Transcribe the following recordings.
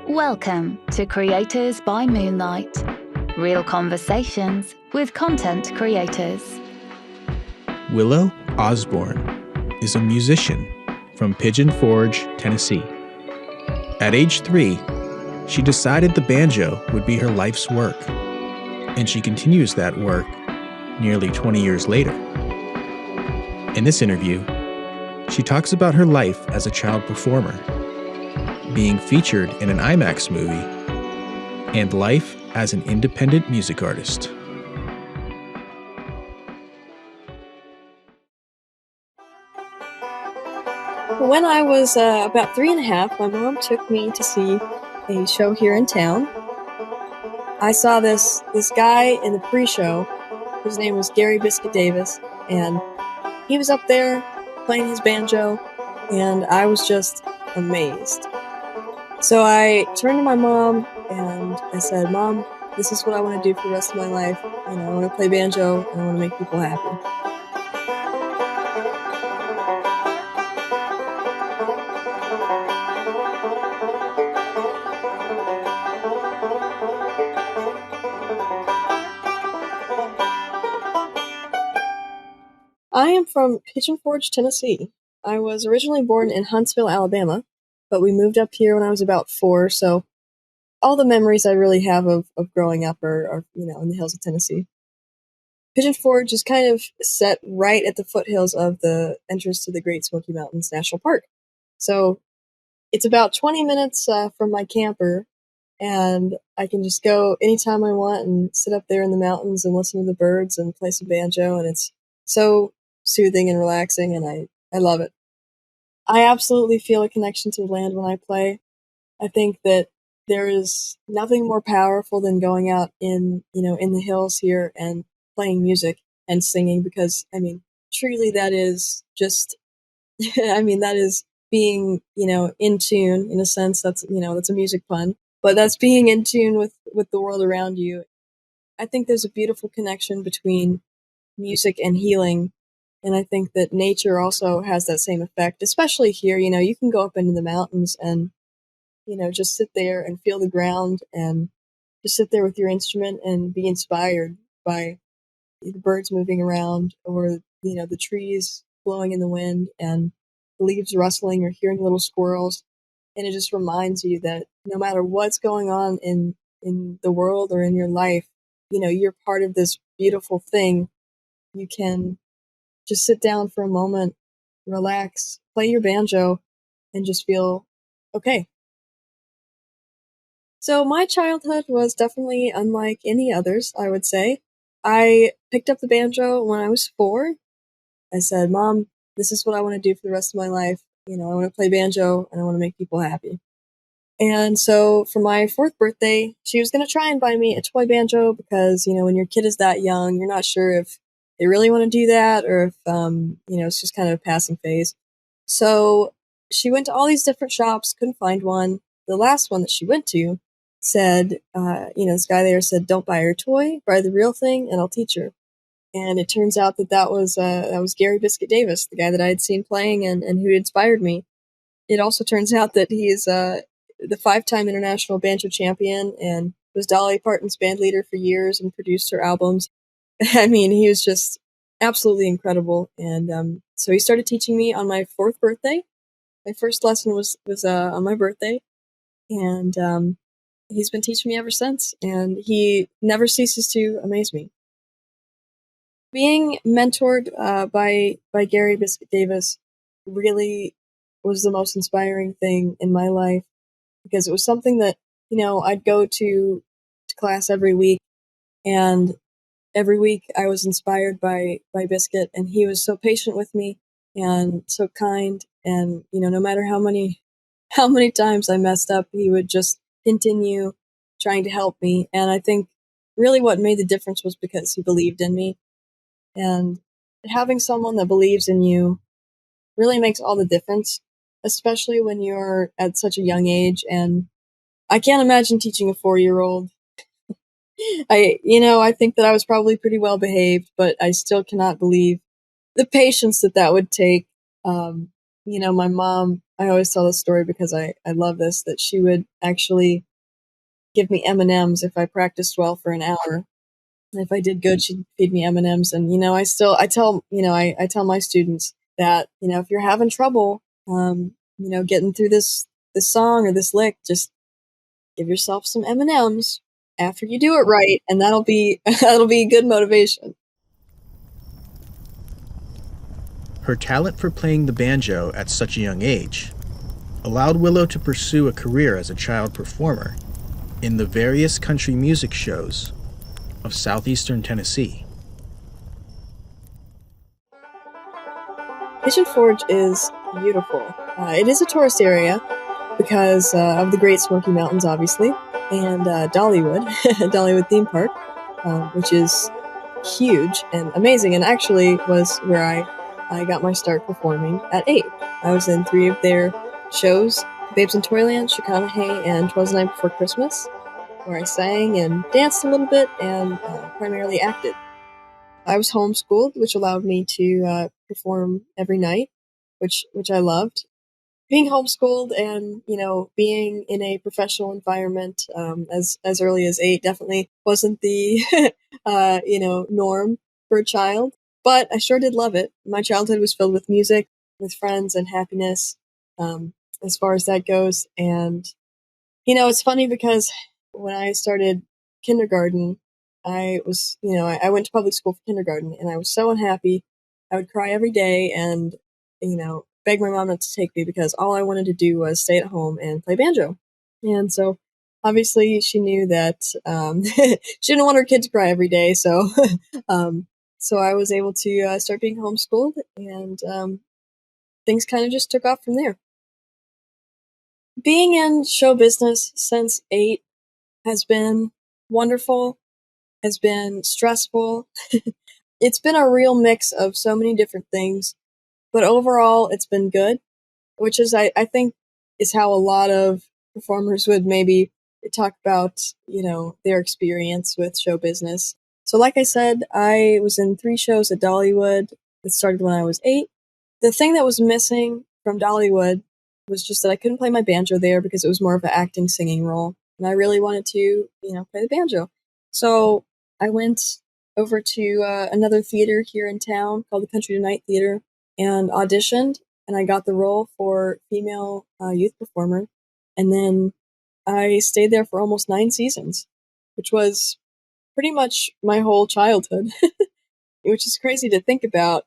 Welcome to Creators by Moonlight, real conversations with content creators. Willow Osborne is a musician from Pigeon Forge, Tennessee. At age 3, she decided the banjo would be her life's work, and she continues that work nearly 20 years later. In this interview, she talks about her life as a child performer, being featured in an IMAX movie, and life as an independent music artist. When I was about 3 and a half, my mom took me to see a show here in town. I saw this guy in the pre-show. His name was Gary Biscuit Davis, and he was up there playing his banjo, and I was just amazed. So I turned to my mom and I said, "Mom, this is what I want to do for the rest of my life. I want to play banjo and I want to make people happy." I am from Pigeon Forge, Tennessee. I was originally born in Huntsville, Alabama, but we moved up here when I was about 4, so all the memories I really have of growing up are in the hills of Tennessee. Pigeon Forge is kind of set right at the foothills of the entrance to the Great Smoky Mountains National Park. So it's about 20 minutes from my camper, and I can just go anytime I want and sit up there in the mountains and listen to the birds and play some banjo, and it's so soothing and relaxing, and I love it. I absolutely feel a connection to the land when I play. I think that there is nothing more powerful than going out in the hills here and playing music and singing, because truly that is just that is being in tune. In a sense, that's a music pun, but that's being in tune with the world around you. I think there's a beautiful connection between music and healing, and I think that nature also has that same effect, especially here. You can go up into the mountains and just sit there and feel the ground and just sit there with your instrument and be inspired by the birds moving around, or the trees blowing in the wind and the leaves rustling, or hearing little squirrels. And it just reminds you that no matter what's going on in the world or in your life, you're part of this beautiful thing. You can just sit down for a moment, relax, play your banjo, and just feel okay. So my childhood was definitely unlike any others, I would say. I picked up the banjo when I was 4. I said, "Mom, this is what I want to do for the rest of my life. I want to play banjo and I want to make people happy." And so for my 4th birthday, she was going to try and buy me a toy banjo, because, when your kid is that young, you're not sure if they really want to do that, or if, it's just kind of a passing phase. So she went to all these different shops, couldn't find one. The last one that she went to said, this guy there said, "Don't buy her a toy, buy the real thing, and I'll teach her." And it turns out that was Gary Biscuit Davis, the guy that I had seen playing and who inspired me. It also turns out that he is the 5-time international banjo champion and was Dolly Parton's band leader for years and produced her albums. He was just absolutely incredible. And so he started teaching me on my 4th birthday. My first lesson was on my birthday, and he's been teaching me ever since, and he never ceases to amaze me. Being mentored by Gary Biscuit Davis really was the most inspiring thing in my life, because it was something that, I'd go to class every week, and every week I was inspired by Biscuit, and he was so patient with me and so kind, and, no matter how many times I messed up, he would just continue trying to help me. And I think really what made the difference was because he believed in me. And having someone that believes in you really makes all the difference, especially when you're at such a young age. And I can't imagine teaching a 4-year-old. I think that I was probably pretty well behaved, but I still cannot believe the patience that would take. my mom, I always tell this story because I love this, that she would actually give me M&Ms if I practiced well for an hour. And if I did good, she'd feed me M&Ms. And, I tell my students that, if you're having trouble, getting through this song or this lick, just give yourself some M&Ms after you do it right. And that'll be good motivation. Her talent for playing the banjo at such a young age allowed Willow to pursue a career as a child performer in the various country music shows of southeastern Tennessee. Pigeon Forge is beautiful. It is a tourist area because of the Great Smoky Mountains, obviously, and Dollywood, Dollywood theme park, which is huge and amazing, and actually was where I got my start performing at 8. I was in 3 of their shows, Babes in Toyland, Chicanehay, and 'Twas the Night Before Christmas, where I sang and danced a little bit and primarily acted. I was homeschooled, which allowed me to perform every night, which I loved. Being homeschooled and being in a professional environment as early as 8 definitely wasn't the norm for a child, but I sure did love it. My childhood was filled with music, with friends, and happiness, as far as that goes. And it's funny because when I started kindergarten, I was, I went to public school for kindergarten, and I was so unhappy. I would cry every day and, beg my mom not to take me because all I wanted to do was stay at home and play banjo. And so obviously she knew that she didn't want her kid to cry every day. So, so I was able to start being homeschooled, and things kind of just took off from there. Being in show business since 8 has been wonderful, has been stressful. It's been a real mix of so many different things, but overall it's been good, which is, I think, is how a lot of performers would maybe talk about, their experience with show business. So like I said, I was in 3 shows at Dollywood. It started when I was 8. The thing that was missing from Dollywood was just that I couldn't play my banjo there because it was more of an acting singing role. And I really wanted to, play the banjo. So I went over to another theater here in town called the Country Tonight Theater and auditioned, and I got the role for female youth performer. And then I stayed there for almost 9 seasons, which was pretty much my whole childhood, which is crazy to think about.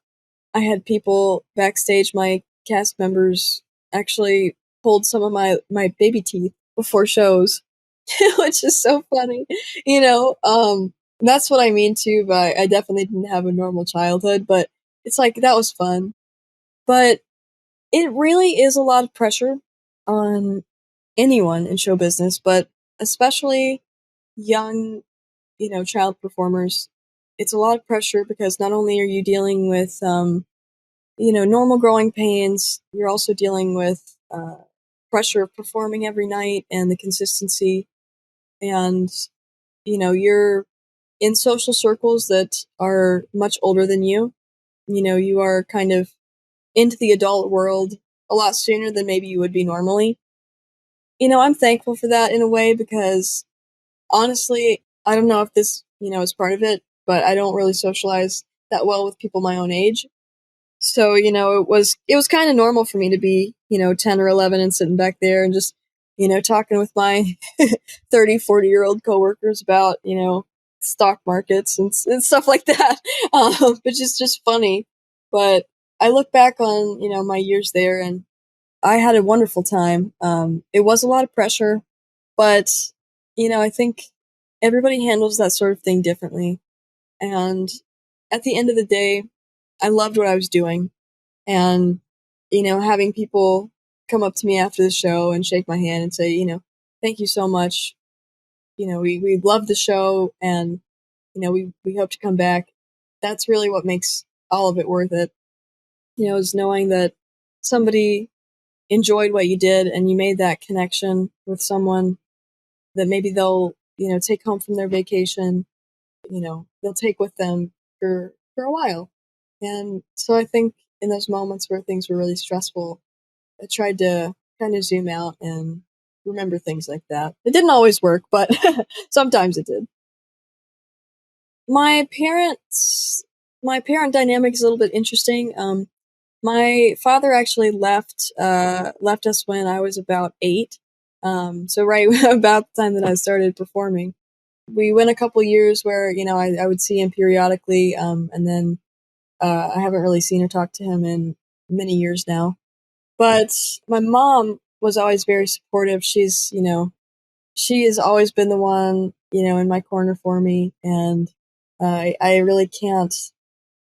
I had people backstage, my cast members actually pulled some of my baby teeth before shows, which is so funny. That's what I mean too, but I definitely didn't have a normal childhood, but it's like, that was fun. But it really is a lot of pressure on anyone in show business, but especially young, child performers. It's a lot of pressure because not only are you dealing with, normal growing pains, you're also dealing with pressure of performing every night and the consistency. And, you're in social circles that are much older than you. You are kind of into the adult world a lot sooner than maybe you would be normally. I'm thankful for that in a way because honestly, I don't know if this, is part of it, but I don't really socialize that well with people my own age. So, it was kind of normal for me to be, 10 or 11 and sitting back there and just, talking with my 30, 40-year-old coworkers about, stock markets and stuff like that, which is just funny. But I look back on, my years there, and I had a wonderful time. It was a lot of pressure, but, I think everybody handles that sort of thing differently. And at the end of the day, I loved what I was doing. And, having people come up to me after the show and shake my hand and say, thank you so much. We love the show, and, we hope to come back. That's really what makes all of it worth it. Is knowing that somebody enjoyed what you did and you made that connection with someone that maybe they'll, take home from their vacation, they'll take with them for a while. And so I think in those moments where things were really stressful, I tried to kind of zoom out and remember things like that. It didn't always work, but sometimes it did. My parents, my parent dynamic is a little bit interesting. My father actually left us when I was about 8. So right about the time that I started performing. We went a couple years where, I would see him periodically, and then I haven't really seen or talked to him in many years now. But my mom was always very supportive. She has always been the one, in my corner for me, and I really can't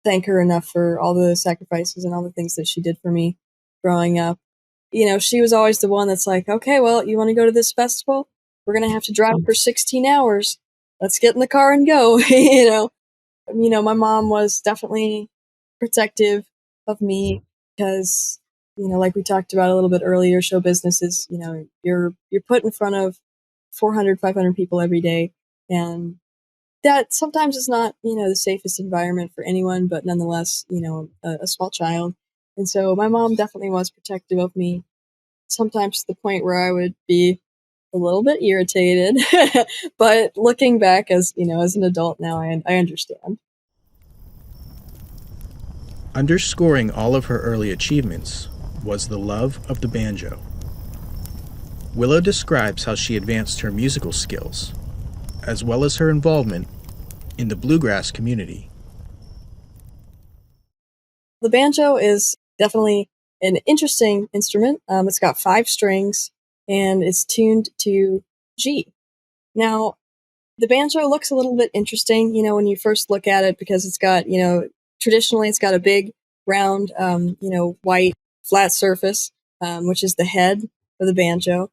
thank her enough for all the sacrifices and all the things that she did for me growing up. She was always the one that's like, okay, well, you want to go to this festival? We're going to have to drive for 16 hours. Let's get in the car and go. My mom was definitely protective of me because, like we talked about a little bit earlier, show business is, you're put in front of 400, 500 people every day. And that sometimes is not, the safest environment for anyone, but nonetheless, a small child. And so my mom definitely was protective of me, sometimes to the point where I would be a little bit irritated. But looking back as an adult now, I understand. Underscoring all of her early achievements was the love of the banjo. Willow describes how she advanced her musical skills, as well as her involvement in the bluegrass community. The banjo is definitely an interesting instrument. It's got 5 strings and it's tuned to G. Now, the banjo looks a little bit interesting, when you first look at it, because it's got, traditionally it's got a big, round, white, flat surface, which is the head of the banjo.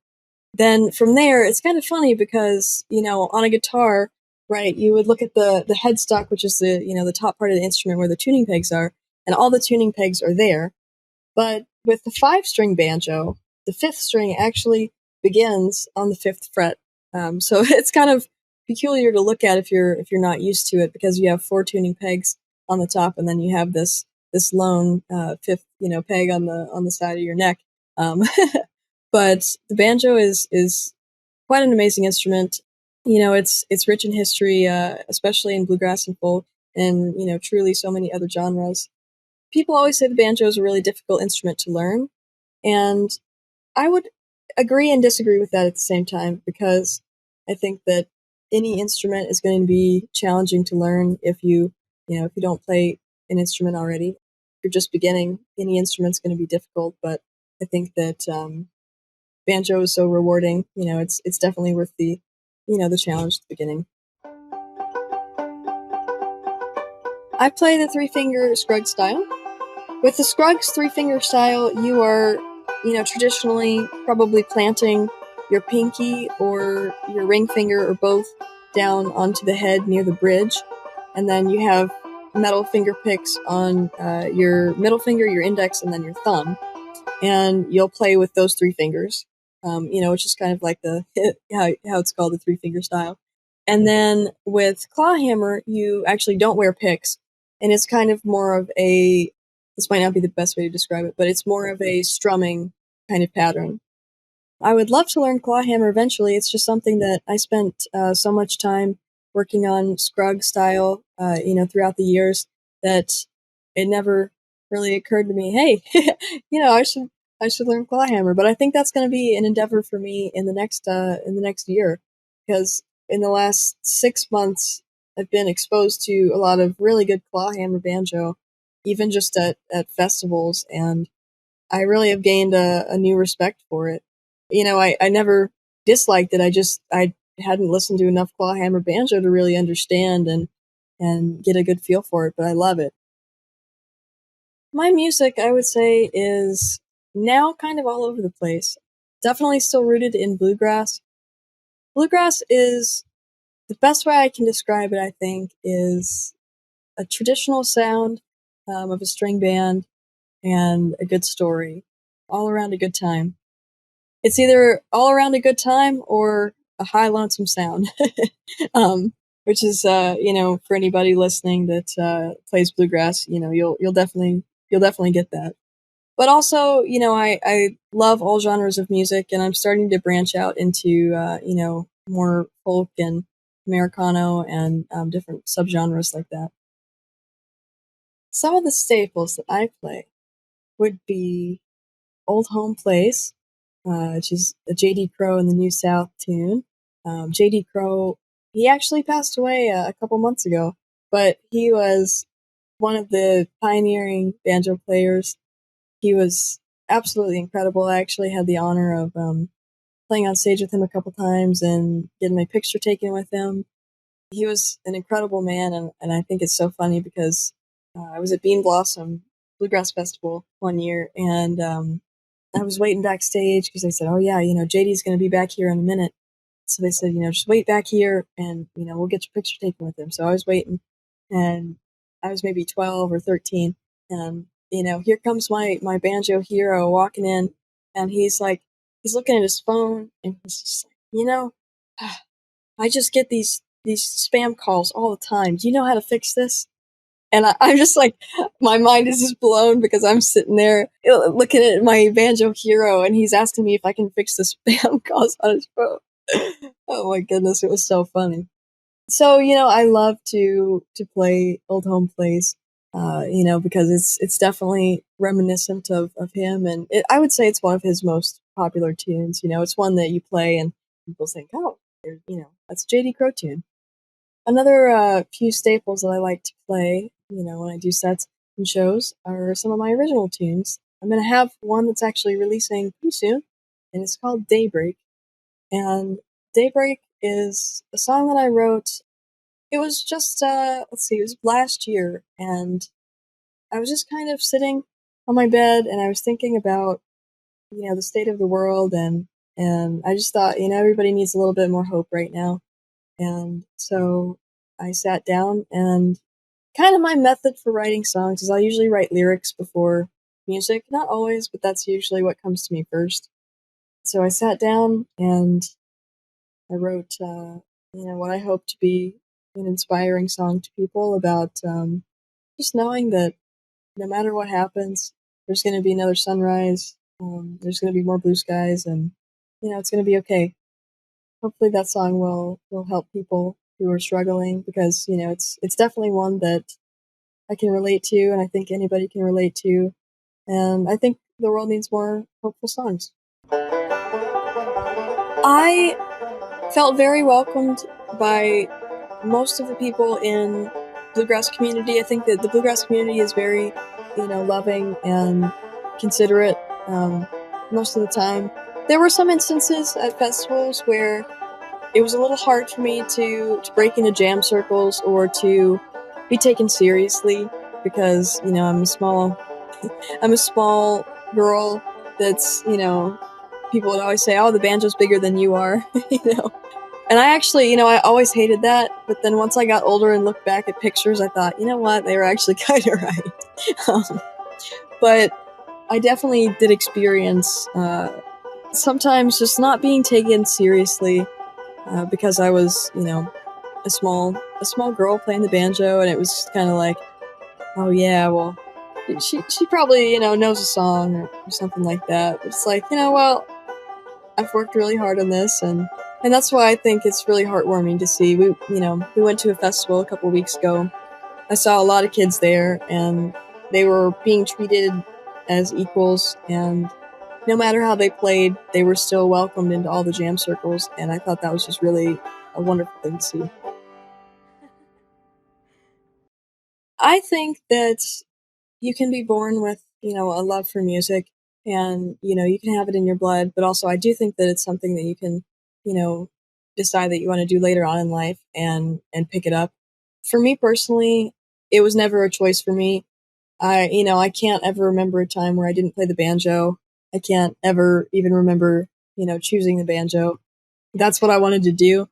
Then from there, it's kind of funny because, on a guitar, right, you would look at the headstock, which is the top part of the instrument where the tuning pegs are, and all the tuning pegs are there. But with the 5-string banjo, the 5th string actually begins on the 5th fret. So it's kind of peculiar to look at if you're not used to it, because you have 4 tuning pegs on the top, and then you have this lone 5th peg on the side of your neck. But the banjo is quite an amazing instrument. It's rich in history, especially in bluegrass and folk, and truly so many other genres. People always say the banjo is a really difficult instrument to learn, and I would agree and disagree with that at the same time, because I think that any instrument is going to be challenging to learn if you don't play an instrument already. If you're just beginning, any instrument's going to be difficult, but I think that banjo is so rewarding. It's definitely worth the challenge at the beginning. I play the 3-finger Scruggs style. With the Scruggs 3-finger style, you are, traditionally probably planting your pinky or your ring finger or both down onto the head near the bridge, and then you have metal finger picks on your middle finger, your index, and then your thumb, and you'll play with those 3 fingers. Which is kind of like the how it's called, the 3-finger style. And then with clawhammer, you actually don't wear picks, and it's kind of more of a, this might not be the best way to describe it, but it's more of a strumming kind of pattern. I would love to learn clawhammer eventually. It's just something that I spent so much time working on Scruggs style, throughout the years, that it never really occurred to me, hey, I should learn clawhammer. But I think that's going to be an endeavor for me in the next year, because in the last 6 months I've been exposed to a lot of really good clawhammer banjo, even just at festivals, and I really have gained a new respect for it. I never disliked it. I hadn't listened to enough clawhammer banjo to really understand and get a good feel for it, but I love it. My music, I would say, is now kind of all over the place. Definitely still rooted in bluegrass. Bluegrass is, the best way I can describe it, I think, is a traditional sound of a string band and a good story. All around a good time. It's either all around a good time or a high lonesome sound. Which is, for anybody listening that plays bluegrass, you'll definitely get that. But also, I love all genres of music, and I'm starting to branch out into, more folk and Americano and different subgenres like that. Some of the staples that I play would be Old Home Place, which is a J.D. Crowe and the New South tune. J.D. Crowe, he actually passed away a couple months ago, but he was one of the pioneering banjo players. He was absolutely incredible. I actually had the honor of playing on stage with him a couple times and getting my picture taken with him. He was an incredible man, and I think it's so funny because I was at Bean Blossom Bluegrass Festival one year, and I was waiting backstage because they said, "Oh yeah, JD's going to be back here in a minute." So they said, just wait back here, and we'll get your picture taken with him. So I was waiting, and I was maybe 12 or 13, and here comes my banjo hero walking in, and he's looking at his phone, and he's just like, I just get these spam calls all the time. Do you know how to fix this? And I'm just like, my mind is just blown because I'm sitting there looking at my banjo hero, and he's asking me if I can fix the spam calls on his phone. Oh my goodness, it was so funny. So, I love to play Old Home Place, because it's definitely reminiscent of him, and I would say it's one of his most popular tunes. It's one that you play and people think, oh, that's a J.D. Crowe tune. Another few staples that I like to play, when I do sets and shows are some of my original tunes. I'm going to have one that's actually releasing pretty soon, and it's called Daybreak. And Daybreak is a song that I wrote. It was just, it was last year, and I was just kind of sitting on my bed, and I was thinking about, the state of the world, and I just thought, everybody needs a little bit more hope right now. And so I sat down, and kind of my method for writing songs is I'll usually write lyrics before music. Not always, but that's usually what comes to me first. So I sat down and I wrote, what I hope to be an inspiring song to people about just knowing that no matter what happens, there's going to be another sunrise. There's going to be more blue skies, and it's going to be okay. Hopefully that song will help people who are struggling, because it's definitely one that I can relate to, and I think anybody can relate to, and I think the world needs more hopeful songs. I felt very welcomed by most of the people in bluegrass community. I think that the bluegrass community is very loving and considerate most of the time. There were some instances at festivals where it was a little hard for me to break into jam circles or to be taken seriously, because I'm a small girl that's people would always say, "Oh, the banjo's bigger than you are," And I actually, I always hated that, but then once I got older and looked back at pictures, I thought, you know what, they were actually kind of right. But I definitely did experience sometimes just not being taken seriously, because I was, a small girl playing the banjo, and it was kind of like, oh yeah, well, she probably knows a song or something like that. But it's like, well, I've worked really hard on this, and that's why I think it's really heartwarming to see. We went to a festival a couple weeks ago. I saw a lot of kids there, and they were being treated as equals, and no matter how they played, they were still welcomed into all the jam circles, and I thought that was just really a wonderful thing to see. I think that you can be born with, a love for music, and, you can have it in your blood, but also I do think that it's something that you can, decide that you want to do later on in life and pick it up. For me personally, it was never a choice for me. I can't ever remember a time where I didn't play the banjo. I can't ever even remember, choosing the banjo. That's what I wanted to do,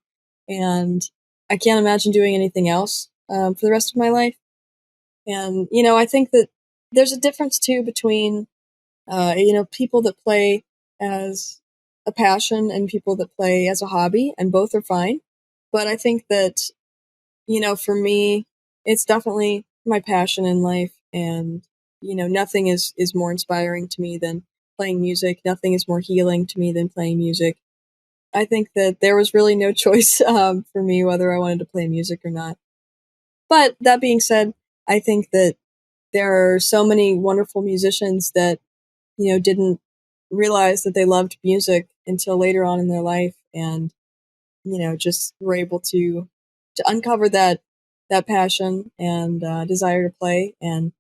and I can't imagine doing anything else for the rest of my life. And, I think that there's a difference too between, people that play as a passion and people that play as a hobby, and both are fine. But I think that, for me, it's definitely my passion in life. And, nothing is more inspiring to me than playing music. Nothing is more healing to me than playing music. I think that there was really no choice for me whether I wanted to play music or not. But that being said, I think that there are so many wonderful musicians that, didn't realize that they loved music until later on in their life, and, just were able to uncover that passion and desire to play and,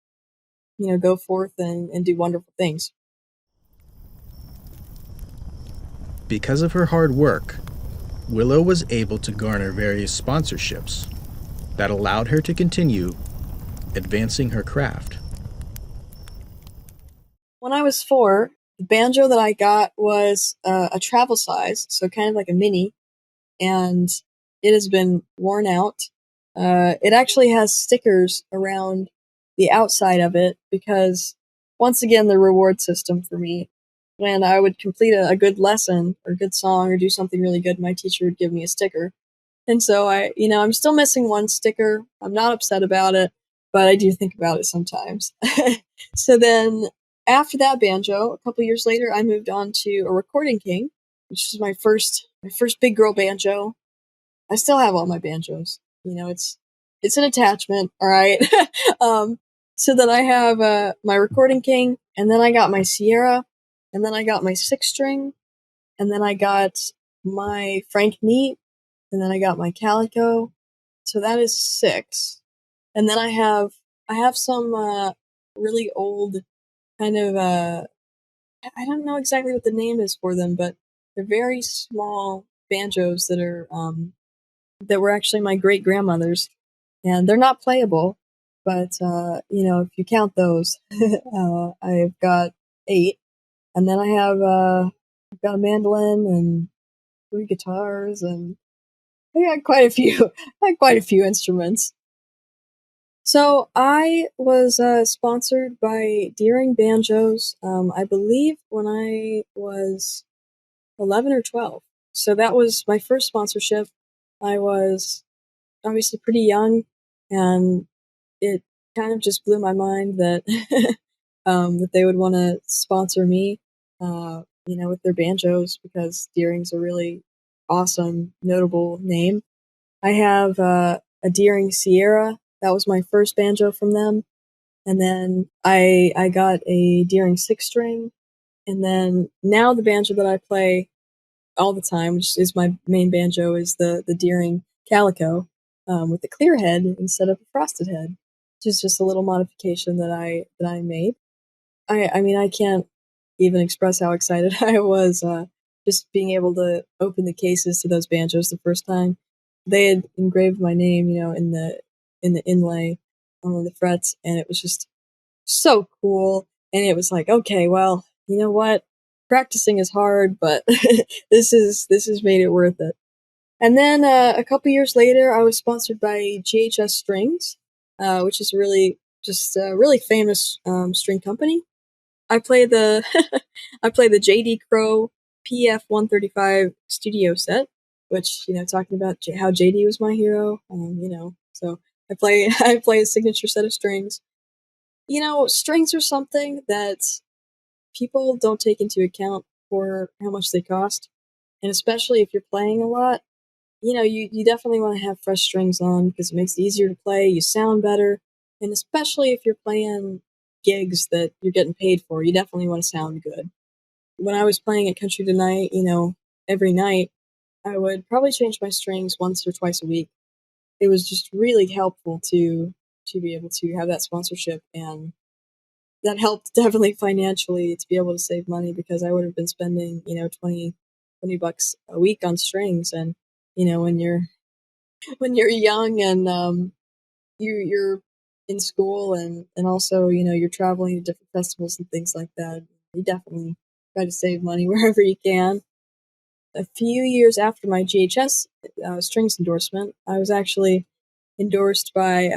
go forth and do wonderful things. Because of her hard work, Willow was able to garner various sponsorships that allowed her to continue advancing her craft. When I was 4, the banjo that I got was a travel size, so kind of like a mini, and it has been worn out. It actually has stickers around the outside of it because, once again, the reward system for me. When I would complete a good lesson or good song or do something really good, my teacher would give me a sticker. And so I'm still missing one sticker. I'm not upset about it, but I do think about it sometimes. So then after that banjo, a couple years later, I moved on to a Recording King, which is my first big girl banjo. I still have all my banjos. It's an attachment, all right. So then I have my Recording King, and then I got my Sierra, and then I got my 6-string, and then I got my Frank Neat, and then I got my Calico. So that is 6. And then I have some really old kind of I don't know exactly what the name is for them, but they're very small banjos that were actually my great grandmother's, and they're not playable, but if you count those, I've got 8, and then I've got a mandolin and 3 guitars, and I got quite a few. I had quite a few instruments. So I was sponsored by Deering Banjos, I believe when I was 11 or 12. So that was my first sponsorship. I was obviously pretty young, and it kind of just blew my mind that that they would want to sponsor me, with their banjos, because Deering's a really awesome, notable name. I have a Deering Sierra. That was my first banjo from them. And then I got a Deering 6-string. And then now the banjo that I play all the time, which is my main banjo, is the Deering Calico, with the clear head instead of a frosted head, which is just a little modification that I made. I mean, I can't even express how excited I was just being able to open the cases to those banjos the first time. They had engraved my name, in the inlay on one of the frets, and it was just so cool. And it was like, okay, well, you know what? Practicing is hard, but this has made it worth it. And then a couple years later, I was sponsored by GHS Strings, which is really just a really famous string company. I play the I play the JD Crow PF 135 studio set, which, talking about how JD was my hero. So I play I play a signature set of strings. Strings are something that people don't take into account for how much they cost, and especially if you're playing a lot. You definitely want to have fresh strings on because it makes it easier to play. You sound better, and especially if you're playing gigs that you're getting paid for, you definitely want to sound good. When I was playing at Country Tonight, every night, I would probably change my strings once or twice a week. It was just really helpful to be able to have that sponsorship, and that helped definitely financially to be able to save money, because I would have been spending, 20 bucks a week on strings. And, when you're young and you're in school, and also, you're traveling to different festivals and things like that, you definitely try to save money wherever you can. A few years after my GHS strings endorsement, I was actually endorsed by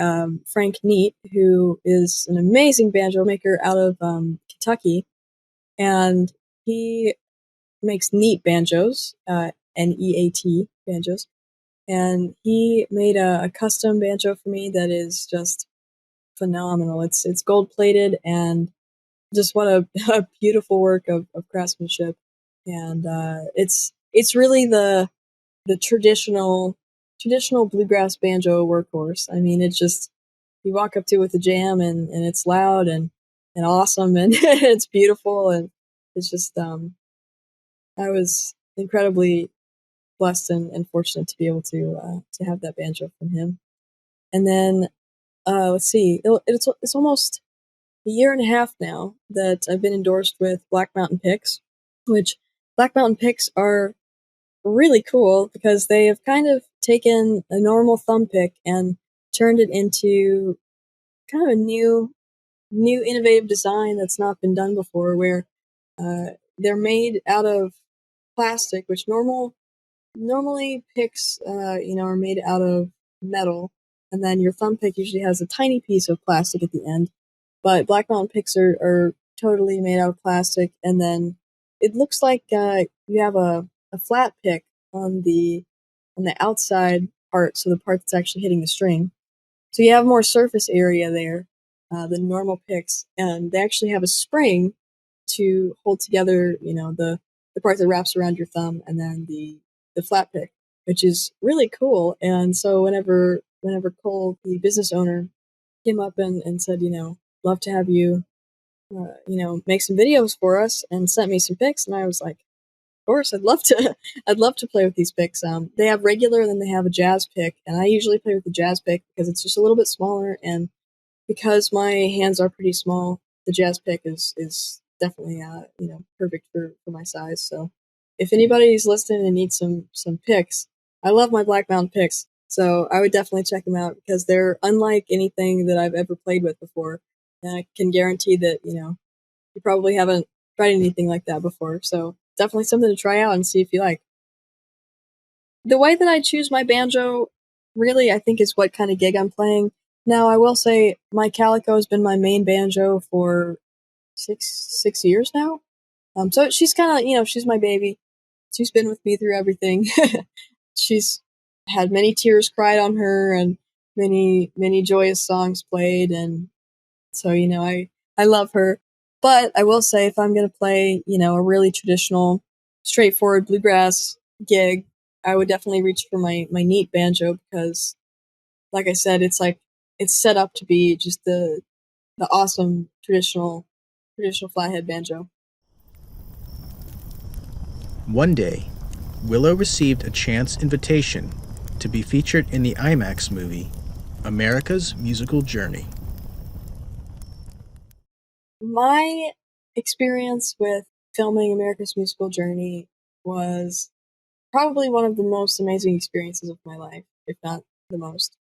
Frank Neat, who is an amazing banjo maker out of Kentucky, and he makes Neat banjos, NEAT banjos, and he made a custom banjo for me that is just phenomenal. It's gold plated, and just what a beautiful work of craftsmanship. And it's really the traditional bluegrass banjo workhorse. I mean, it's just, you walk up to it with a jam, and it's loud and awesome, and it's beautiful, and it's just I was incredibly blessed and fortunate to be able to have that banjo from him. And then let's see, it's almost a year and a half now that I've been endorsed with Black Mountain Picks, which Black Mountain Picks are really cool because they have kind of taken a normal thumb pick and turned it into kind of a new innovative design that's not been done before, where they're made out of plastic, which normally picks are made out of metal, and then your thumb pick usually has a tiny piece of plastic at the end. But Black Mountain picks are totally made out of plastic, and then it looks like you have a flat pick on the outside part, so the part that's actually hitting the string. So you have more surface area there than normal picks, and they actually have a spring to hold together, the part that wraps around your thumb, and then the flat pick, which is really cool. And so whenever Cole, the business owner, came up and said, love to have you, make some videos for us, and sent me some picks, and I was like, of course, I'd love to. I'd love to play with these picks. They have regular, and then they have a jazz pick, and I usually play with the jazz pick because it's just a little bit smaller, and because my hands are pretty small, the jazz pick is definitely perfect for my size. So if anybody's listening and needs some picks, I love my Black Mountain picks. So I would definitely check them out because they're unlike anything that I've ever played with before. And I can guarantee that, you probably haven't tried anything like that before. So definitely something to try out and see if you like. The way that I choose my banjo really, I think, is what kind of gig I'm playing. Now, I will say my Calico has been my main banjo for six years now. So she's kind of, she's my baby. She's been with me through everything. She's had many tears cried on her and many joyous songs played, and so I love her. But I will say, if I'm gonna play a really traditional, straightforward bluegrass gig, I would definitely reach for my neat banjo because, like I said, it's set up to be just the awesome traditional flathead banjo. One day, Willow received a chance invitation to be featured in the IMAX movie, America's Musical Journey. My experience with filming America's Musical Journey was probably one of the most amazing experiences of my life, if not the most.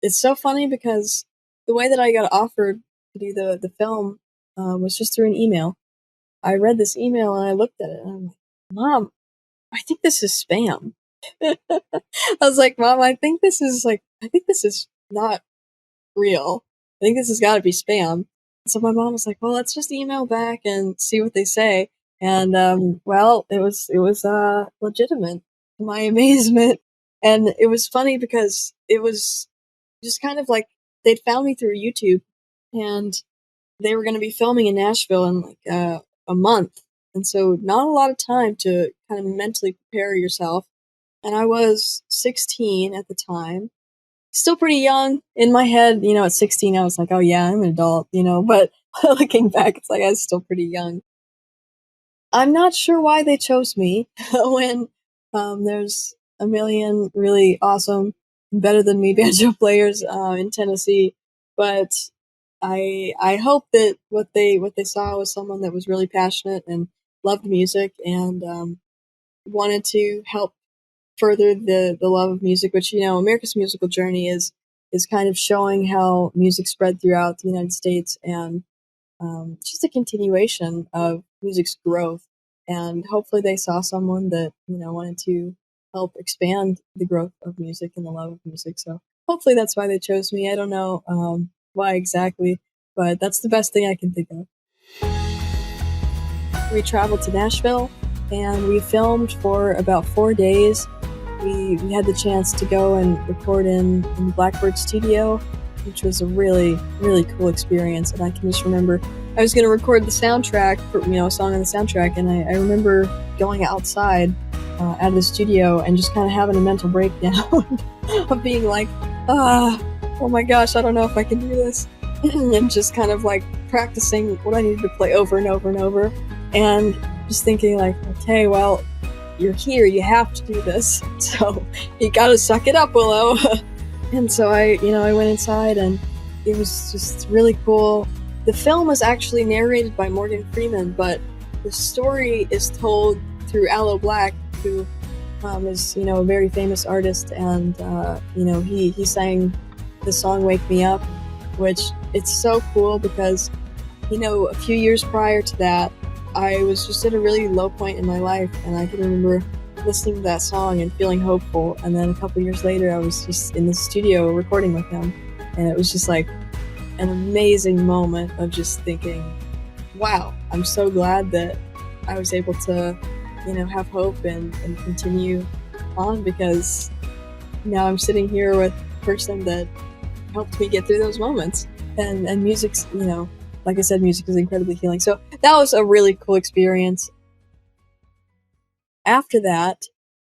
It's so funny because the way that I got offered to do the film was just through an email. I read this email and I looked at it and I'm like, Mom, I think this is spam. I was like, Mom, I think this is not real. I think this has got to be spam. So my mom was like, well, let's just email back and see what they say. And well, it was legitimate, to my amazement. And it was funny because it was just kind of like they'd found me through YouTube, and they were going to be filming in Nashville in like a month. And so not a lot of time to kind of mentally prepare yourself. And I was 16 at the time, still pretty young. In my head, at 16, I was like, oh yeah, I'm an adult, but looking back, it's like I was still pretty young. I'm not sure why they chose me when there's a million really awesome, better than me banjo players in Tennessee, but I hope that what they saw was someone that was really passionate and loved music and wanted to help further the love of music, which America's Musical Journey is kind of showing how music spread throughout the United States, and just a continuation of music's growth. And hopefully they saw someone that wanted to help expand the growth of music and the love of music. So hopefully that's why they chose me. I don't know why exactly, but that's the best thing I can think of. We traveled to Nashville and we filmed for about 4 days. We had the chance to go and record in the Blackbird studio, which was a really, really cool experience. And I can just remember I was going to record the soundtrack for, a song on the soundtrack, and I remember going outside out of the studio and just kind of having a mental breakdown of being like, oh my gosh, I don't know if I can do this. And just kind of like practicing what I needed to play over and over and over. And just thinking like, okay, well, you're here, you have to do this. So you gotta suck it up, Willow. And so I went inside, and it was just really cool. The film was actually narrated by Morgan Freeman, but the story is told through Aloe Blacc, who is, a very famous artist, and, he sang the song Wake Me Up, which it's so cool because, a few years prior to that, I was just at a really low point in my life, and I can remember listening to that song and feeling hopeful, and then a couple years later I was just in the studio recording with him, and it was just like an amazing moment of just thinking, wow, I'm so glad that I was able to have hope and continue on, because now I'm sitting here with a person that helped me get through those moments. And music's, like I said, music is incredibly healing. So that was a really cool experience. After that,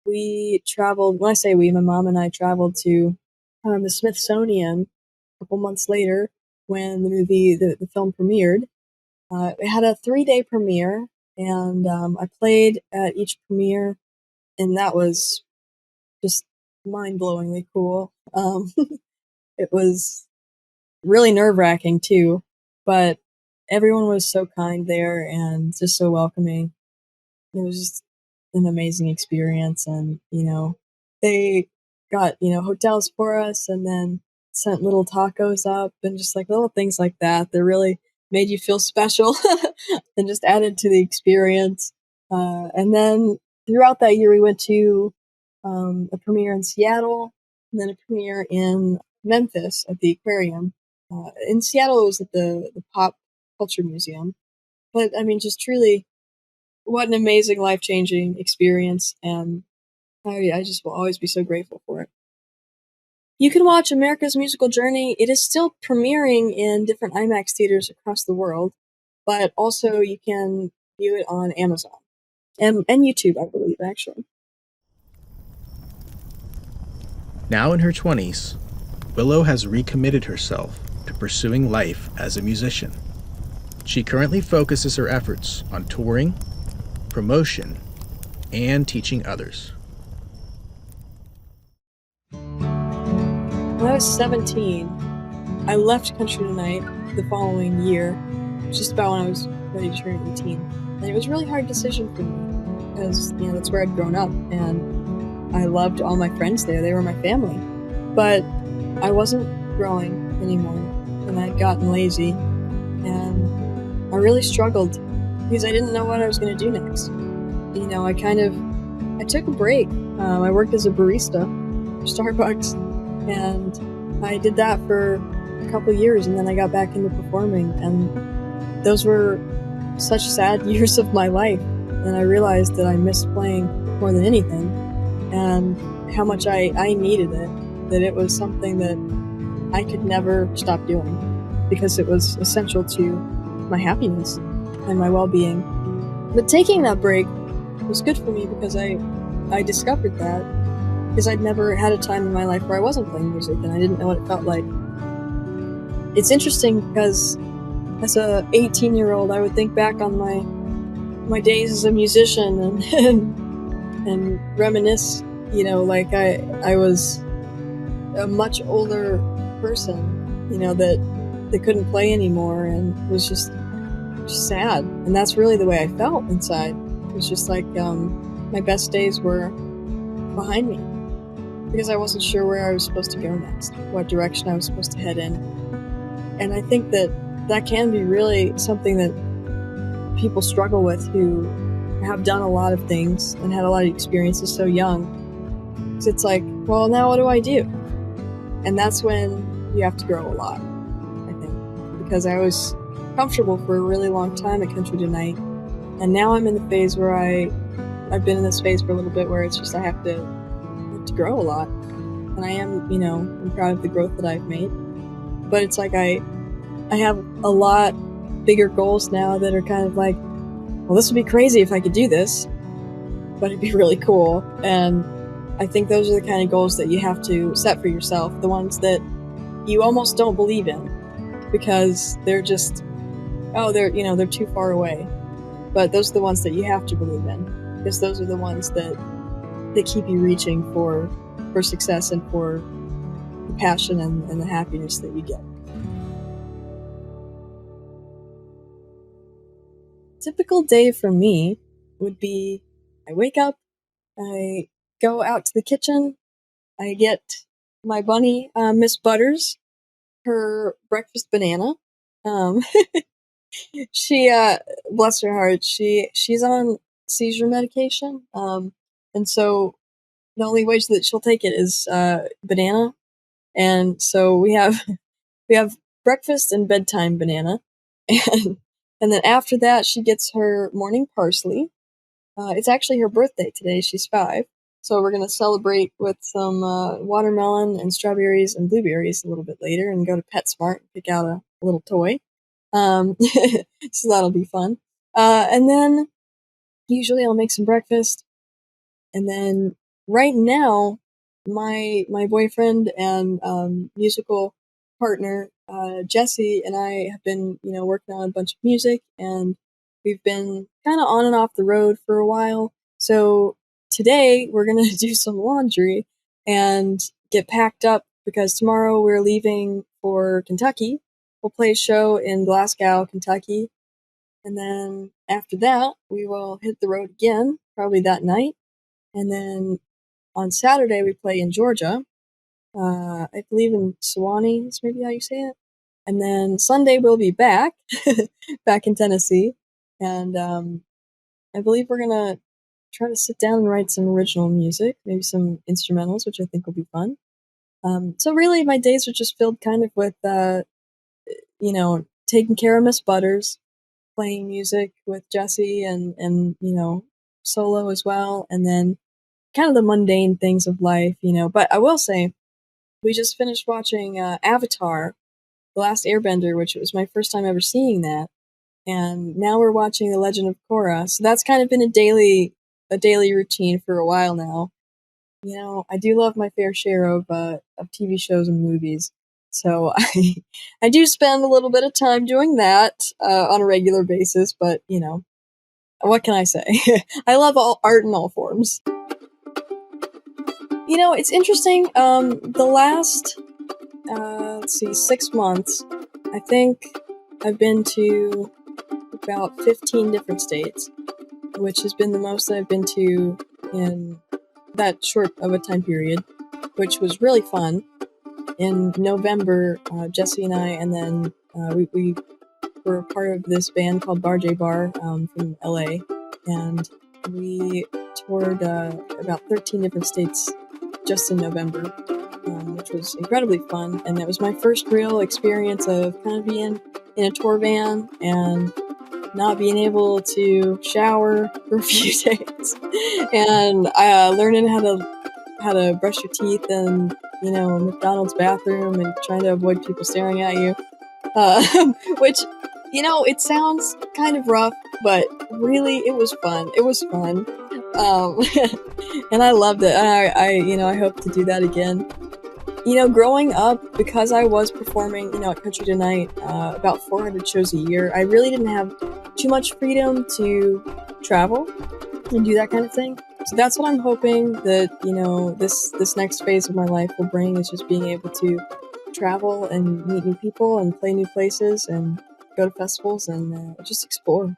we traveled, when I say we, my mom and I traveled to the Smithsonian a couple months later when the film premiered. It had a 3-day premiere, and I played at each premiere, and that was just mind-blowingly cool. It was really nerve-wracking too, but everyone was so kind there and just so welcoming. It was just an amazing experience, and they got hotels for us, and then sent little tacos up, and just like little things like that really made you feel special and just added to the experience. And then throughout that year we went to a premiere in Seattle, and then a premiere in Memphis at the aquarium. In Seattle it was at the Pop Culture Museum. But I mean, just truly, what an amazing, life-changing experience, and I just will always be so grateful for it. You can watch America's Musical Journey. It is still premiering in different IMAX theaters across the world, but also you can view it on Amazon and YouTube, I believe, actually. Now in her 20s, Willow has recommitted herself to pursuing life as a musician. She currently focuses her efforts on touring, promotion, and teaching others. When I was 17, I left Country Tonight the following year, just about when I was ready to turn 18. And it was a really hard decision for me, because, that's where I'd grown up, and I loved all my friends there. They were my family. But I wasn't growing anymore, and I'd gotten lazy, and I really struggled, because I didn't know what I was going to do next. I took a break. I worked as a barista for Starbucks, and I did that for a couple years, and then I got back into performing, and those were such sad years of my life, and I realized that I missed playing more than anything, and how much I needed it, that it was something that I could never stop doing, because it was essential to my happiness and my well-being. But taking that break was good for me, because I discovered that, because I'd never had a time in my life where I wasn't playing music, and I didn't know what it felt like. It's interesting because as a 18-year-old, I would think back on my days as a musician and reminisce, like I was a much older person, that couldn't play anymore, and was just sad. And that's really the way I felt inside. It was just like my best days were behind me, because I wasn't sure where I was supposed to go next, what direction I was supposed to head in. And I think that can be really something that people struggle with who have done a lot of things and had a lot of experiences so young. Because it's like, well, now what do I do? And that's when you have to grow a lot, I think. Because I was comfortable for a really long time at Country Tonight, and now I'm in the phase where I've been in this phase for a little bit, where it's just I have to grow a lot. And I am, I'm proud of the growth that I've made. but it's like I have a lot bigger goals now that are kind of like, well, this would be crazy if I could do this, but it'd be really cool. And I think those are the kind of goals that you have to set for yourself, the ones that you almost don't believe in because they're just, they're too far away. But those are the ones that you have to believe in, because those are the ones that keep you reaching for success and for the passion and the happiness that you get. Typical day for me would be, I wake up, I go out to the kitchen, I get my bunny, Miss Butters, her breakfast banana. She, bless her heart, she's on seizure medication, and so the only way that she'll take it is banana, and so we have breakfast and bedtime banana, and then after that she gets her morning parsley. It's actually her birthday today. She's 5. So we're going to celebrate with some watermelon and strawberries and blueberries a little bit later and go to PetSmart and pick out a little toy. So that'll be fun. And then usually I'll make some breakfast. And then right now, my boyfriend and musical partner, Jesse, and I have been, working on a bunch of music, and we've been kind of on and off the road for a while. So today we're going to do some laundry and get packed up because tomorrow we're leaving for Kentucky. We'll play a show in Glasgow, Kentucky. And then after that, we will hit the road again, probably that night. And then on Saturday, we play in Georgia. I believe in Sewanee is maybe how you say it. And then Sunday, we'll be back, back in Tennessee. And I believe we're going to try to sit down and write some original music, maybe some instrumentals, which I think will be fun. So really, my days are just filled kind of with, taking care of Miss Butters, playing music with Jesse and solo as well. And then kind of the mundane things of life, But I will say, we just finished watching Avatar, The Last Airbender, which was my first time ever seeing that. And now we're watching The Legend of Korra. So that's kind of been a daily routine for a while now. I do love my fair share of TV shows and movies. So I do spend a little bit of time doing that on a regular basis, but what can I say? I love all art in all forms. It's interesting. The last, 6 months, I think I've been to about 15 different states, which has been the most I've been to in that short of a time period, which was really fun. In November, Jesse and I, and then we were part of this band called Bar J Bar from LA, and we toured about 13 different states just in November, which was incredibly fun. And that was my first real experience of kind of being in a tour van and not being able to shower for a few days, and learning how to brush your teeth in a McDonald's bathroom and trying to avoid people staring at you, which it sounds kind of rough, but really it was fun. It was fun. And I loved it. I hope to do that again. Growing up, because I was performing, at Country Tonight, about 400 shows a year, I really didn't have too much freedom to travel and do that kind of thing. So that's what I'm hoping that, this next phase of my life will bring, is just being able to travel and meet new people and play new places and go to festivals and just explore.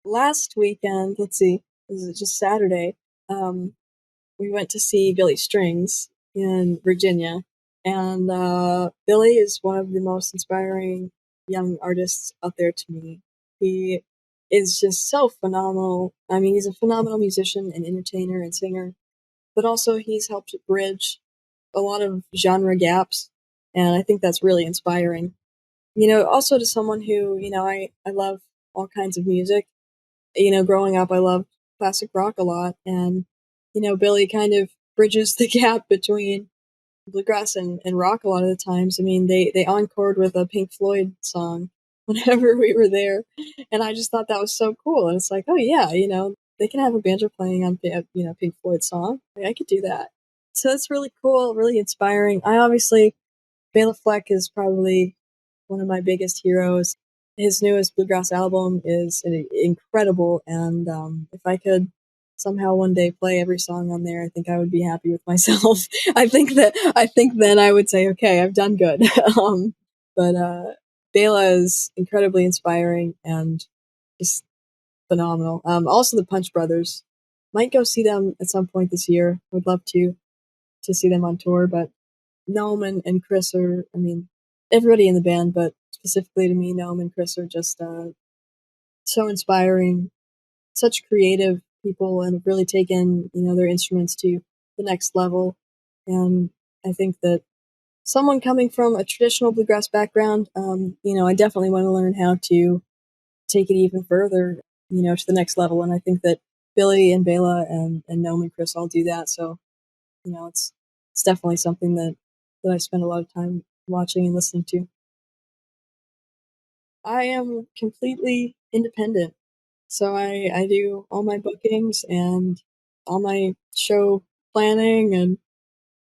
Last weekend, let's see, this is just Saturday, we went to see Billy Strings in Virginia, and Billy is one of the most inspiring young artists out there to me. He is just so phenomenal. I mean, he's a phenomenal musician and entertainer and singer, but also he's helped bridge a lot of genre gaps, and I think that's really inspiring. Also to someone who, I love all kinds of music. Growing up, I loved classic rock a lot, and Billy kind of bridges the gap between bluegrass and rock a lot of the times. I mean, they encored with a Pink Floyd song whenever we were there, and I just thought that was so cool. And it's like, oh yeah, they can have a banjo playing on Pink Floyd song. Like, I could do that. So that's really cool, really inspiring. I obviously Bela Fleck is probably one of my biggest heroes. His newest bluegrass album is incredible, and if I could somehow one day play every song on there, I think I would be happy with myself. I think then I would say, okay, I've done good. But Bela is incredibly inspiring and just phenomenal. Also, the Punch Brothers, might go see them at some point this year. Would love to see them on tour, but Noam and Chris are, I mean, everybody in the band, but specifically to me, Noam and Chris are just so inspiring, such creative people, and have really taken, their instruments to the next level. And I think that someone coming from a traditional bluegrass background, I definitely want to learn how to take it even further, to the next level. And I think that Billy and Bela and Noam and Chris all do that. So, it's definitely something that I spend a lot of time watching and listening to. I am completely independent. So I do all my bookings and all my show planning. And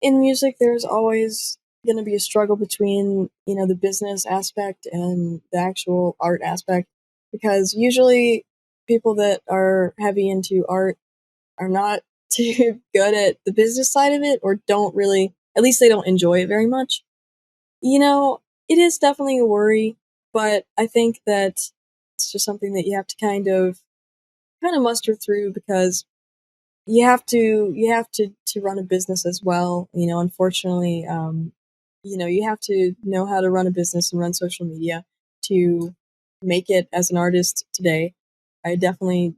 in music, there's always going to be a struggle between, the business aspect and the actual art aspect, because usually people that are heavy into art are not too good at the business side of it, or don't really, at least they don't enjoy it very much. You know, it is definitely a worry, but I think that it's just something that you have to kind of muster through, because you have to run a business as well. Unfortunately, you have to know how to run a business and run social media to make it as an artist today. I definitely,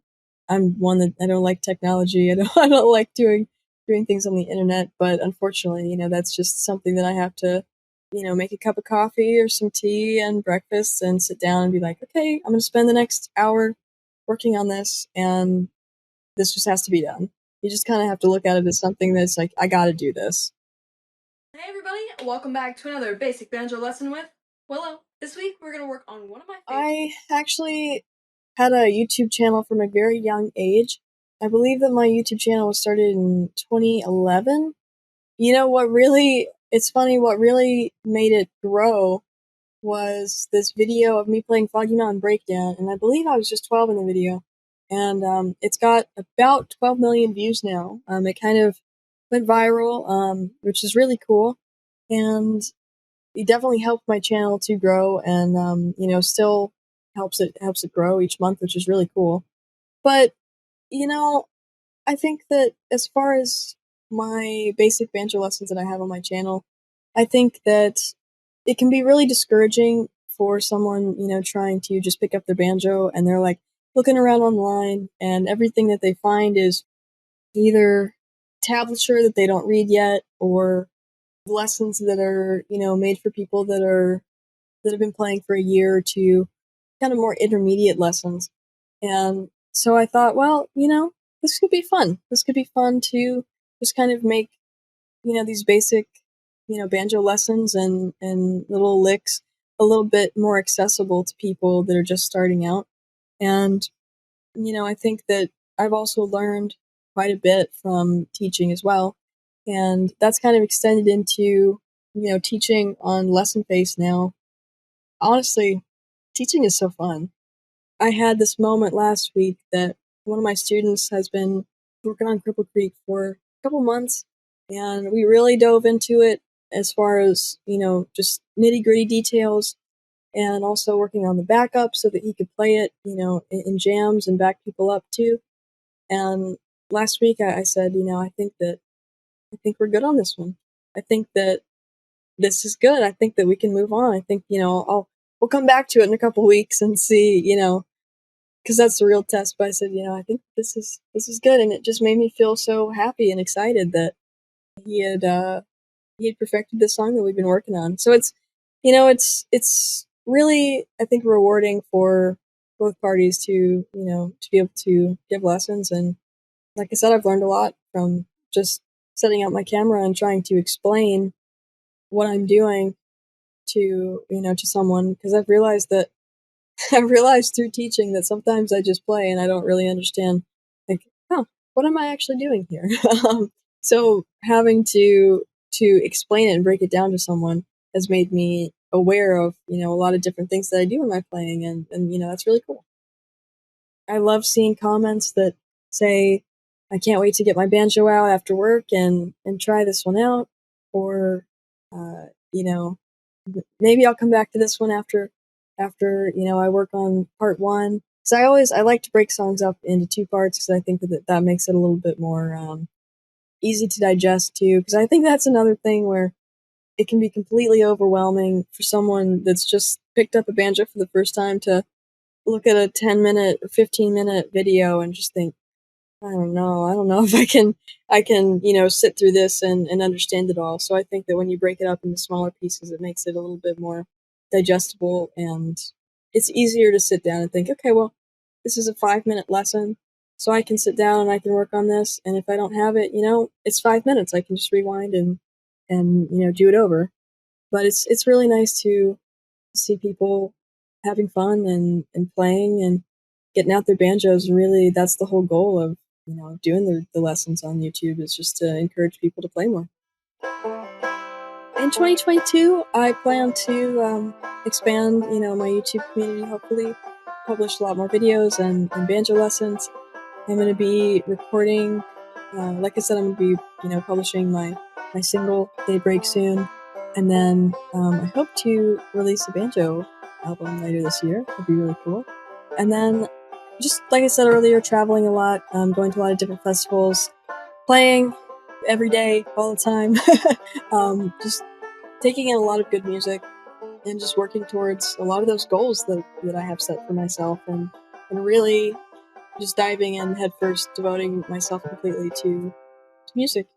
I'm one that I don't like technology. I don't like doing things on the internet, but unfortunately, that's just something that I have to, make a cup of coffee or some tea and breakfast and sit down and be like, okay, I'm going to spend the next hour working on this, and this just has to be done. You just kind of have to look at it as something that's like, I got to do this. Hey everybody, welcome back to another basic banjo lesson with Willow. This week we're going to work on one of my favorites. I actually had a YouTube channel from a very young age. I believe that my YouTube channel was started in 2011. It's funny, what really made it grow was this video of me playing Foggy Mountain Breakdown, and I believe I was just 12 in the video. And it's got about 12 million views now. It kind of went viral, which is really cool. And it definitely helped my channel to grow, and still helps it grow each month, which is really cool. But you know, I think that as far as my basic banjo lessons that I have on my channel, I think that it can be really discouraging for someone, trying to just pick up their banjo, and they're like looking around online, and everything that they find is either tablature that they don't read yet, or lessons that are, made for people that have been playing for a year or two, kind of more intermediate lessons. And so I thought, well, this could be fun. This could be fun to just kind of make, these basic, banjo lessons and little licks a little bit more accessible to people that are just starting out. And, I think that I've also learned quite a bit from teaching as well. And that's kind of extended into, teaching on lesson pace now. Honestly, teaching is so fun. I had this moment last week that one of my students has been working on Cripple Creek for a couple months, and we really dove into it as far as, just nitty gritty details, and also working on the backup so that he could play it, in jams and back people up too. And last week I said, I think we're good on this one. I think that this is good. I think that we can move on. I think, we'll come back to it in a couple weeks and see, because that's the real test. But I said, I think this is good, and it just made me feel so happy and excited that he had perfected the song that we've been working on. So it's really, I think, rewarding for both parties to to be able to give lessons. And like I said, I've learned a lot from just setting out my camera and trying to explain what I'm doing to, to someone, because I've realized that I've realized through teaching that sometimes I just play and I don't really understand, like, oh, what am I actually doing here? So having to explain it and break it down to someone has made me aware of, a lot of different things that I do in my playing, and that's really cool. I love seeing comments that say, I can't wait to get my banjo out after work and try this one out, or you know, maybe I'll come back to this one after I work on part one. So I like to break songs up into two parts because I think that makes it a little bit more easy to digest too. Because I think that's another thing where it can be completely overwhelming for someone that's just picked up a banjo for the first time to look at a 10-minute or 15-minute video and just think, I don't know if I can, sit through this and understand it all. So I think that when you break it up into smaller pieces, it makes it a little bit more digestible, and it's easier to sit down and think, okay, well, this is a 5-minute lesson, so I can sit down and I can work on this. And if I don't have it, it's 5 minutes. I can just rewind and do it over. But it's really nice to see people having fun and playing and getting out their banjos. And really, that's the whole goal of doing the lessons on YouTube, is just to encourage people to play more. In 2022, I plan to expand, my YouTube community. Hopefully, publish a lot more videos and banjo lessons. I'm going to be recording. Like I said, I'm going to be, publishing my single Daybreak soon, and then I hope to release a banjo album later this year. That'd be really cool. And then, just like I said earlier, traveling a lot, going to a lot of different festivals, playing every day, all the time, just taking in a lot of good music, and just working towards a lot of those goals that I have set for myself, and really just diving in headfirst, devoting myself completely to music.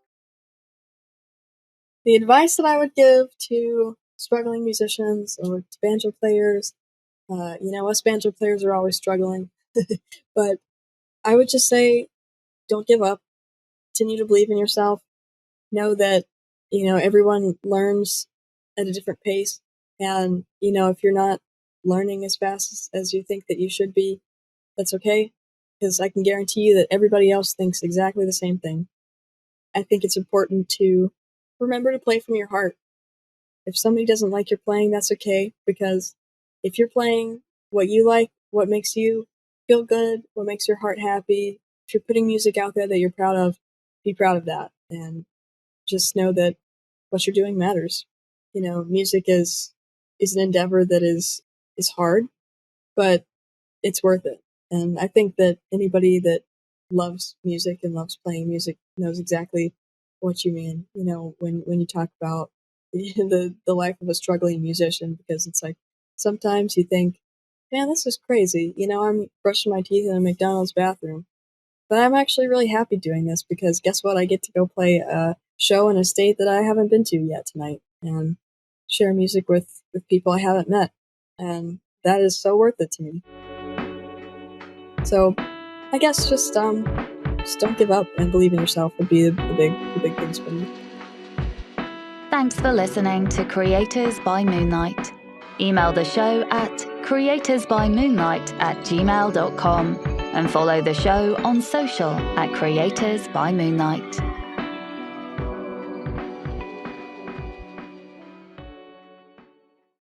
The advice that I would give to struggling musicians or to banjo players, us banjo players are always struggling, but I would just say, don't give up. Continue to believe in yourself. Know that, everyone learns at a different pace. And, if you're not learning as fast as you think that you should be, that's okay. Because I can guarantee you that everybody else thinks exactly the same thing. I think it's important to remember to play from your heart. If somebody doesn't like your playing, that's okay. Because if you're playing what you like, what makes you feel good, what makes your heart happy, if you're putting music out there that you're proud of, be proud of that. And just know that what you're doing matters. Music is an endeavor that is hard, but it's worth it. And I think that anybody that loves music and loves playing music knows exactly what you mean, when you talk about the life of a struggling musician, because it's like, sometimes you think, man, this is crazy. I'm brushing my teeth in a McDonald's bathroom, but I'm actually really happy doing this, because guess what? I get to go play a show in a state that I haven't been to yet tonight, and share music with people I haven't met. And that is so worth it to me. So I guess just don't give up and believe in yourself would be the big things for me. Thanks for listening to Creators by Moonlight. Email the show at creatorsbymoonlight@gmail.com and follow the show on social at Creators by Moonlight.